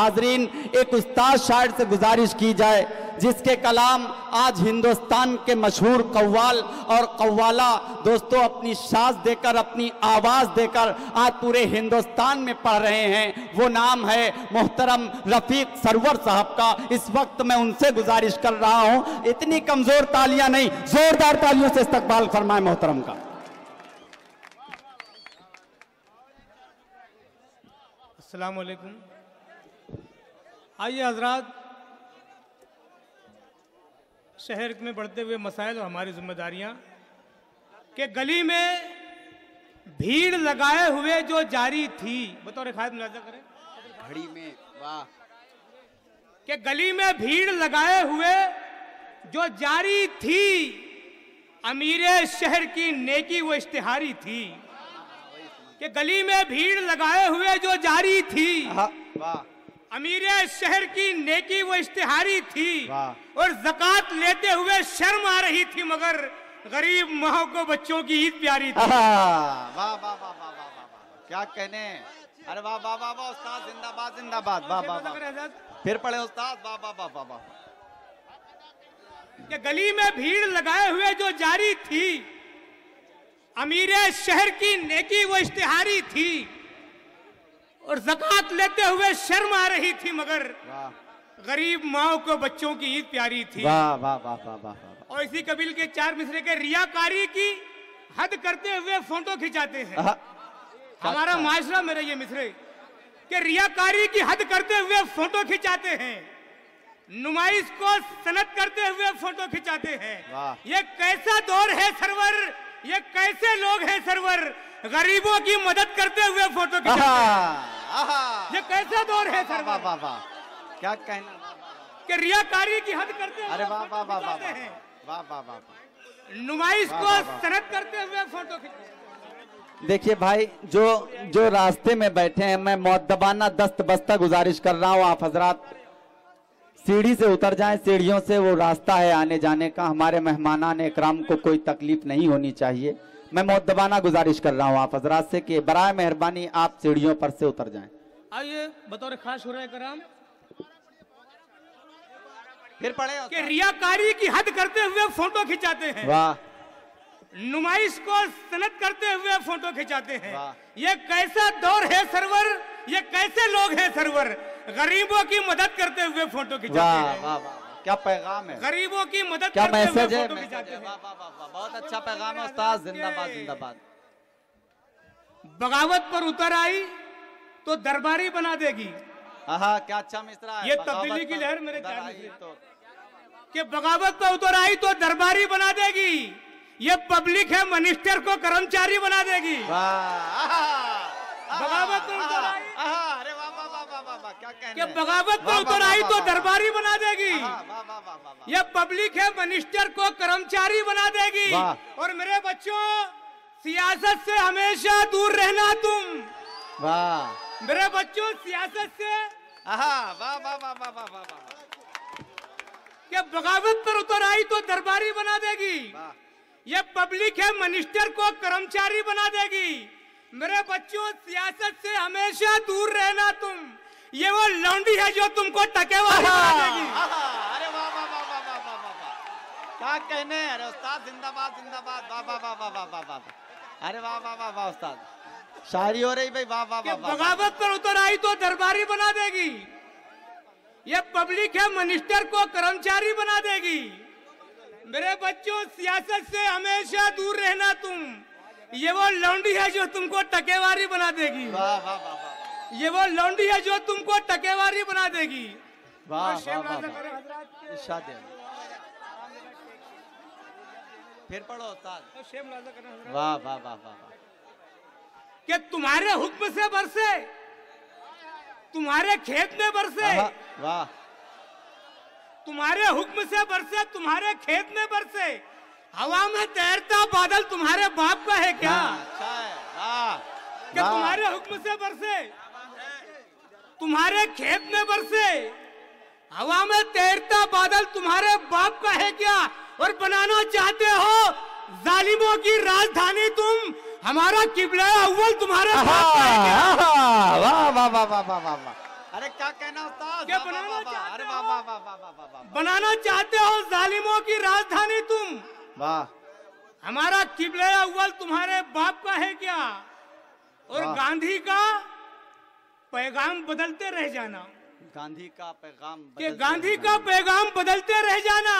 हाजरीन, एक उस्ताद शायर से गुजारिश की जाए जिसके कलाम आज हिंदुस्तान के मशहूर कव्वाल और कव्वाला दोस्तों अपनी साज देकर, अपनी आवाज देकर आज पूरे हिंदुस्तान में पढ़ रहे हैं, वो नाम है मोहतरम रफीक सरवर साहब का। इस वक्त मैं उनसे गुजारिश कर रहा हूं, इतनी कमजोर तालियां नहीं, जोरदार तालियों से इस्तकबाल फरमाए मोहतरम का। अस्सलाम वालेकुम। आइए हजरात, शहर में बढ़ते हुए मसाइल और हमारी जिम्मेदारियां कि गली में भीड़ लगाए हुए जो जारी थी, बतौर खाद मुलाजा करें घड़ी में, वाह, कि गली में भीड़ लगाए हुए जो जारी थी, अमीरे शहर की नेकी वो इश्तिहारी थी। कि गली में भीड़ लगाए हुए जो जारी थी, वाह, अमीरे शहर की नेकी वो इश्तिहारी थी, और ज़कात लेते हुए शर्म आ रही थी, मगर गरीब माँ को बच्चों की ईद प्यारी थी। वाह वाह वाह वाह वाह वाह, क्या कहने, अरे वाह वाह वाह वाह, उस्ताद जिंदाबाद जिंदाबाद, वाह वाह वाह, फिर पढ़े उस्ताद, वाह वाह वाह वाह वाह। कि गली में भीड़ लगाए हुए जो जारी थी, अमीरे शहर की नेकी वो इश्तिहारी थी, और ज़कात लेते हुए शर्म आ रही थी, मगर गरीब माओ को बच्चों की ईद प्यारी थी। वाह वाह वाह वाह वाह। और इसी कबील के चार मिसरे के रियाकारी की हद करते हुए फोटो खिंचाते हैं। हमारा माशरा मेरे ये मिसरे के रियाकारी की हद करते हुए फोटो खिंचाते हैं, नुमाइश को सनत करते हुए फोटो खिंचाते हैं। ये कैसा दौर है सरवर, ये कैसे लोग हैं सरवर, गरीबों की मदद करते हुए फोटो खिंचाते हैं। ये कैसा दौर है सरवर, वाह वाह वाह, क्या कहना, कि रियाकारी की हद करते हुए, अरे वाह वाह वाह वाह वाह वाह वाह, नुमाइश को सनत करते हुए फोटो खिंचाते। देखिए भाई, जो रास्ते में बैठे हैं, मैं मुअद्दबाना दस्त बस्ता गुजारिश कर रहा हूँ, आप हजरात सीढ़ी से उतर जाएं, सीढ़ियों से वो रास्ता है आने जाने का, हमारे मेहमानान इकराम को कोई तकलीफ नहीं होनी चाहिए। मैं मुअद्दबाना गुजारिश कर रहा हूँ आप हजरात से कि बराए मेहरबानी आप सीढ़ियों पर से उतर जाएं। आइए बतौर खास शुरा कराम, फिर पढ़े कि रियाकारी की हद करते हुए फोटो खिंचाते हैं, वाह, नुमाइश को सनत करते हुए फोटो खिंचाते हैं। ये कैसा दौर है सरवर, ये कैसे लोग हैं सरवर, गरीबों की मदद करते हुए फोटो खिंचाते हैं। वाह वाह, क्या पैगाम है, गरीबों की मदद क्या करते हुए मैसेज है, फोटो खिंचाते हैं। वाह वाह वाह, बहुत अच्छा पैगाम है उस्ताद, जिंदाबाद जिंदाबाद। बगावत पर उतर आई तो दरबारी बना देगी। क्या अच्छा मिसरा है, ये तब्दीली की लहर मेरे कि बगावत पर उतर आई तो दरबारी बना देगी, ये पब्लिक है मिनिस्टर को कर्मचारी बना देगी। बगावत पर उतर आई, अरे वाह वाह वाह वाह वाह, क्या कहना, कि बगावत पर उतर आई तो दरबारी बना देगी, ये पब्लिक है मिनिस्टर को कर्मचारी बना देगी। और मेरे बच्चों, सियासत से हमेशा दूर रहना तुम। वाह मेरे बच्चों, सियासत से, वाह वाह वाह वाह वाह वाह, कि बगावत पर उतर आई तो दरबारी बना देगी, ये पब्लिक है मिनिस्टर को कर्मचारी बना देगी। मेरे बच्चों, सियासत से हमेशा दूर रहना तुम, ये वो लौंडी है जो तुमको टकेवारी बना देगी। अरे वाह वाह वाह वाह वाह वाह वाह, क्या कहने, अरे उस्ताद जिंदाबाद जिंदाबाद, वाह वाह वाह वाह वाह वाह, अरे वाह वाह वाह वाह उस्ताद, शायरी हो रही भाई, वाह वाह वाह। बगावत पर उतर आई तो दरबारी बना देगी, ये पब्लिक है मिनिस्टर को कर्मचारी बना देगी। मेरे बच्चों, सियासत से हमेशा दूर रहना तुम, ये वो लौंडी है जो तुमको टकेवारी बना देगी। वाह वाह वाह, ये वो लौंडी है जो तुमको टकेवारी बना देगी। वाह वाह वाह, फिर पढ़ो उस्ताद, वाह वाह वाह वाह, कि तुम्हारे हुक्म से बरसे, तुम्हारे खेत में बरसे, वाह, तुम्हारे हुक्म से बरसे, तुम्हारे खेत में बरसे, हवा में तैरता बादल तुम्हारे बाप का है क्या? अच्छा है, वाह, कि तुम्हारे हुक्म से बरसे, तुम्हारे खेत में बरसे, हवा में तैरता बादल तुम्हारे बाप का है क्या? और बनाना चाहते हो जालिमों की राजधानी तुम, हमारा किबला अव्वल तुम्हारे बाप का है क्या? वाह वाह वाह वाह वाह वाह, अरे क्या कहना उस्ताद, बनाना चाहते हो जालिमों की राजधानी तुम। वाह। हमारा किबले अव्वल तुम्हारे बाप का है क्या? और गांधी का पैगाम बदलते रह जाना। गांधी का पैगाम कि गांधी का पैगाम बदलते रह जाना,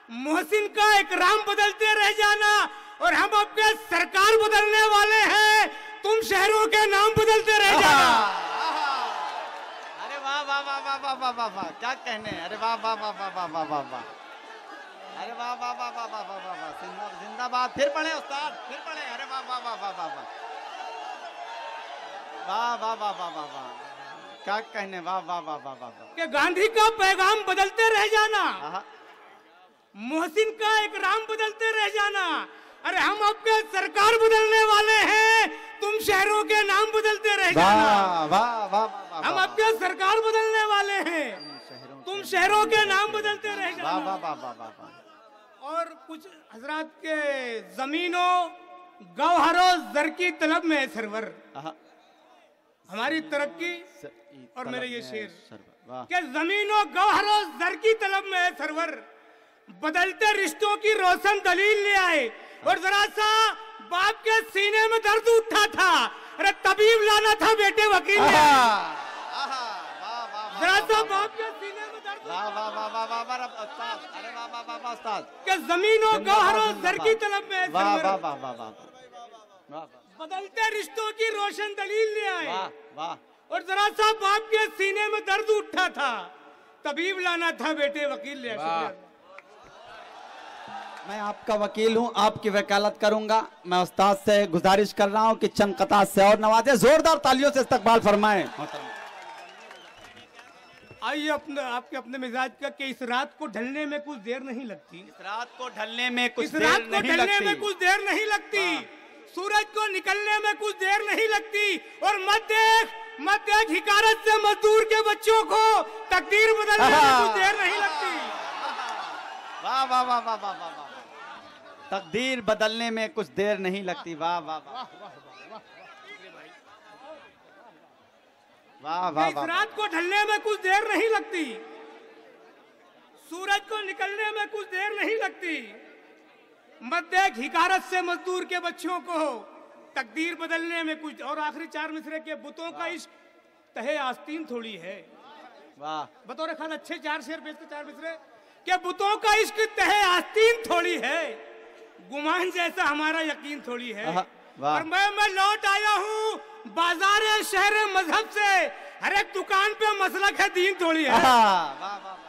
मोहसिन का इकराम बदलते रह जाना, और हम आपके सरकार बदलने वाले हैं, तुम शहरों के नाम बदलते रह जाना। अरे वाह वाह वाह वाह वाह वाह वाह वाह, क्या कहने। अरे वाह वाह वाह वाह वाह वाह वाह वाह, अरे वाह वाह वाह वाह वाह वाह वाह, जिंदाबाद। फिर पढ़े उस्ताद, फिर पढ़े। अरे वाह वाह वाह वाह वाह वाह वाह वाह वाह वाह वाह वाह, क्या कहने। वाह वाह वाह वाह वाह। कि गांधी का पैगाम बदलते रह जाना, मोहसिन का इकराम बदलते रह जाना, अरे हम आपके सरकार बदलने वाले हैं, तुम शहरों के नाम बदलते रह जाना। वाह वाह वाह, हम आपके सरकार बदलने वाले हैं, तुम शहरों के नाम बदलते रह जाना। वाह वाह वाह वाह वाह। और कुछ हजरात के जमीनों गौहरों जर की तलब में है सरवर, हमारी तरक्की। और मेरे ये शेर कि जमीनों गौहरों जर की तलब में है सरवर, बदलते रिश्तों की रोशन दलील ले आए, और जरा सा बाप के सीने में दर्द उठा था, अरे तबीब लाना था बेटे वकील ने। जरा सा बाप के सीने में दर्द। वाह वाह वाह वाह वाह वाह उस्ताद। अरे वाह वाह वाह वाह उस्ताद। कि जमीनों गौहरों जर की तलब में है वाह सरवर, वाह वाह वाह वाह, बदलते रिश्तों की रोशन दलील ले आए। वाह वाह। और जरा सा बाप के सीने में दर्द उठा था, तबीब लाना था बेटे वकील ले। मैं आपका वकील हूं, आपकी वकालत करूंगा। मैं उस्ताद से गुजारिश कर रहा हूं कि चंद कतार से और नवाजे, जोरदार तालियों से इस्तकबाल फरमाएं। आइए अपने आपके अपने मिजाज का कि इस रात को ढलने में कुछ देर नहीं लगती। इस रात को ढलने में कुछ इस रात को ढलने में कुछ देर नहीं लगती, सूरज को निकलने में कुछ देर नहीं लगती, और मत देख हिकारत से मजदूर के बच्चों को तकदीर बदलने में कुछ देर नहीं लगती। वाह वाह वाह वाह वाह वाह, तकदीर बदलने में कुछ देर नहीं लगती। वाह वाह वाह वाह वाह। इस रात को ढलने में कुछ देर नहीं लगती, सूरज को निकलने में कुछ देर नहीं लगती, मत देख हिकारत से मजदूर के बच्चों को तकदीर बदलने में कुछ। और आखिरी चार मिसरे के बुतों का इश्क तहे आस्तीन थोड़ी है। वाह। बतौर खान अच्छे चार शेर बेचते चार मिसरे के बुतों का इश्क तहे आस्तीन थोड़ी है, गुमान जैसा हमारा यकीन थोड़ी है। और मैं लौट आया हूँ बाजार शहर मजहब से, हर एक दुकान पे मसलक है दीन थोड़ी है। वाह वाह।